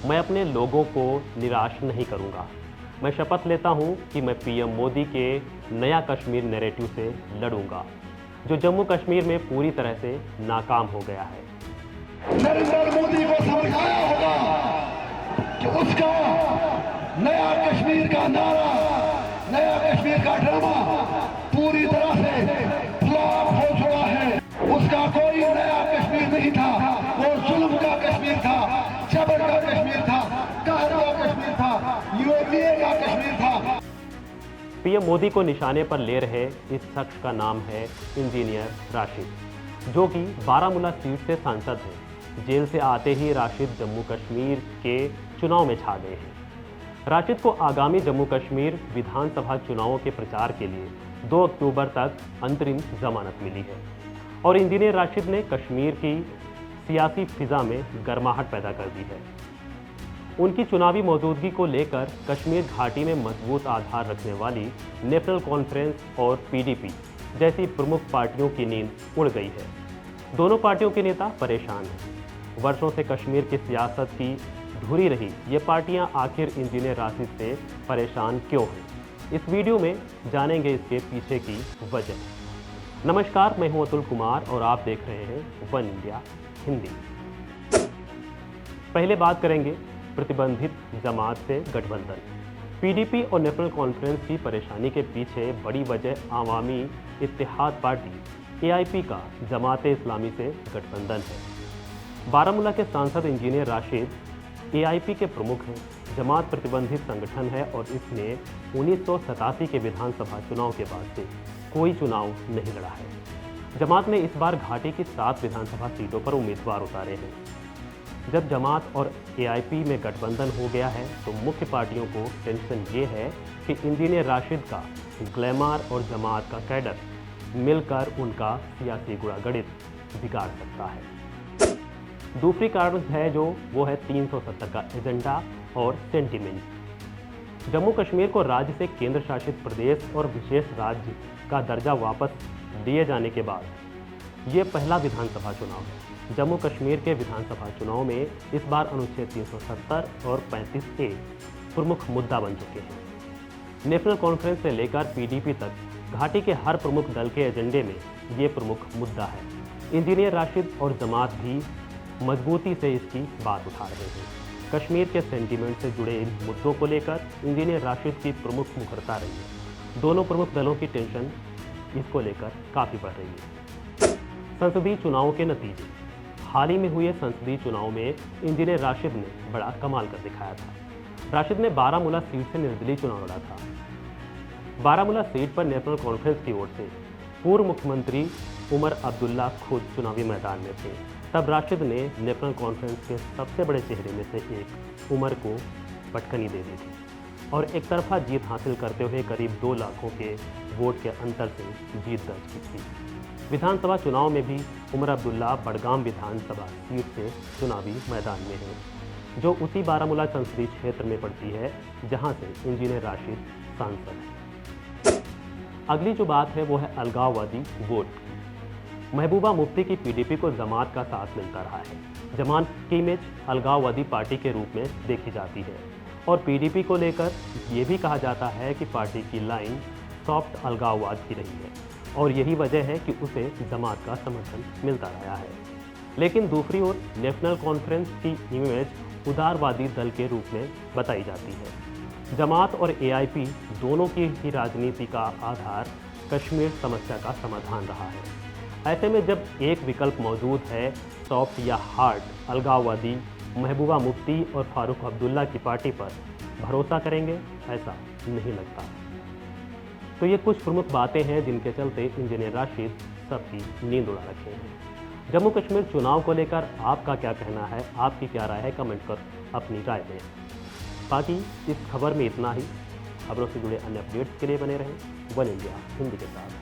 मैं अपने लोगों को निराश नहीं करूंगा। मैं शपथ लेता हूं कि मैं पीएम मोदी के नया कश्मीर नैरेटिव से लड़ूंगा, जो जम्मू कश्मीर में पूरी तरह से नाकाम हो गया है। नरेंद्र मोदी को समझ आया होगा कि उसका नया कश्मीर का नारा, नया कश्मीर का ड्रामा पूरी तरह से फ्लॉप हो चुका है। उसका कोई नया कश्मीर नहीं था, वो जुल्म का कश्मीर था, जबर का कश्मीर था, कहर का कश्मीर था, यूएपीए का कश्मीर था। पीएम मोदी को निशाने पर ले रहे इस शख्स का नाम है इंजीनियर राशिद, जो कि बारामूला सीट से सांसद हैं। जेल से आते ही राशिद जम्मू कश्मीर के चुनाव में छा गए हैं। राशिद को आगामी जम्मू कश्मीर विधानसभा चुनावों के प्रचार के लिए 2 अक्टूबर तक अंतरिम जमानत मिली है और इंजीनियर राशिद ने कश्मीर की सियासी फिजा में गर्माहट पैदा कर दी है। उनकी चुनावी मौजूदगी को लेकर कश्मीर घाटी में मजबूत आधार रखने वाली नेशनल कॉन्फ्रेंस और पीडीपी जैसी प्रमुख पार्टियों की नींद उड़ गई है। दोनों पार्टियों के नेता परेशान हैं। वर्षों से कश्मीर की सियासत की धुरी रही ये पार्टियां आखिर इंजीनियर राशिद से परेशान क्यों हैं? इस वीडियो में जानेंगे इसके पीछे की वजह। नमस्कार, मैं हूं अतुल कुमार और आप देख रहे हैं वन इंडिया हिंदी। पहले बात करेंगे प्रतिबंधित जमात से गठबंधन। पीडीपी और नेशनल कॉन्फ्रेंस की परेशानी के पीछे बड़ी वजह आवामी इत्तेहाद पार्टी एआईपी का जमाते इस्लामी से गठबंधन है। बारामूला के सांसद इंजीनियर राशिद एआईपी के प्रमुख हैं। जमात प्रतिबंधित संगठन है और इसने 1987 के विधानसभा चुनाव के बाद से कोई चुनाव नहीं लड़ा है। जमात ने इस बार घाटी की 7 विधानसभा सीटों पर उम्मीदवार उतारे हैं। जब जमात और एआईपी में गठबंधन हो गया है तो मुख्य पार्टियों को टेंशन ये है कि इंजीनियर राशिद का ग्लैमर और जमात का कैडर मिलकर उनका सियासी गुणागणित बिगाड़ सकता है। दूसरी कारण है वो है 370 का एजेंडा और सेंटिमेंट। जम्मू कश्मीर को राज्य से केंद्र शासित प्रदेश और विशेष राज्य का दर्जा वापस दिए जाने के बाद ये पहला विधानसभा चुनाव है। जम्मू कश्मीर के विधानसभा चुनाव में इस बार अनुच्छेद 370 और 35A प्रमुख मुद्दा बन चुके हैं। नेशनल कॉन्फ्रेंस से लेकर पीडीपी तक घाटी के हर प्रमुख दल के एजेंडे में ये प्रमुख मुद्दा है। इंजीनियर राशिद और जमात भी मजबूती से इसकी बात उठा रहे हैं। कश्मीर के सेंटीमेंट से जुड़े इन मुद्दों को लेकर इंजीनियर राशिद की प्रमुख मुखरता रही है। दोनों प्रमुख दलों की टेंशन इसको लेकर काफ़ी बढ़ रही है। संसदीय चुनावों के नतीजे। हाल ही में हुए संसदीय चुनाव में इंजीनियर राशिद ने बड़ा कमाल कर दिखाया था। राशिद ने बारामूला सीट से निर्दलीय चुनाव लड़ा था। बारामूला सीट पर नेशनल कॉन्फ्रेंस की ओर से पूर्व मुख्यमंत्री उमर अब्दुल्ला खुद चुनावी मैदान में थे। तब राशिद ने नेशनल कॉन्फ्रेंस के सबसे बड़े चेहरे में से एक उमर को पटकनी दे दी थी और एक तरफा जीत हासिल करते हुए करीब 2 लाखों के वोट के अंतर से जीत दर्ज की थी। विधानसभा चुनाव में भी उमर अब्दुल्ला बडगाम विधानसभा सीट से चुनावी मैदान में हैं, जो उसी बारामूला संसदीय क्षेत्र में पड़ती है जहां से इंजीनियर राशिद सांसद हैं। अगली जो बात है वो है अलगाववादी वोट। महबूबा मुफ्ती की पीडीपी को जमात का साथ मिलता रहा है। जमात की इमेज अलगाववादी पार्टी के रूप में देखी जाती है और पीडीपी को लेकर ये भी कहा जाता है कि पार्टी की लाइन सॉफ्ट अलगाववाद की रही है और यही वजह है कि उसे जमात का समर्थन मिलता रहा है। लेकिन दूसरी ओर नेशनल कॉन्फ्रेंस की इमेज उदारवादी दल के रूप में बताई जाती है। जमात और एआईपी दोनों की ही राजनीति का आधार कश्मीर समस्या का समाधान रहा है। ऐसे में जब एक विकल्प मौजूद है सॉफ्ट या हार्ड अलगाववादी, महबूबा मुफ्ती और फारूक अब्दुल्ला की पार्टी पर भरोसा करेंगे, ऐसा नहीं लगता। तो ये कुछ प्रमुख बातें हैं जिनके चलते इंजीनियर राशिद सबकी नींद उड़ा रखे हैं। जम्मू कश्मीर चुनाव को लेकर आपका क्या कहना है, आपकी क्या राय है, कमेंट कर अपनी राय दें। बाकी इस खबर में इतना ही। खबरों से जुड़े अन्य अपडेट्स के लिए बने रहें वन इंडिया हिंदी के साथ।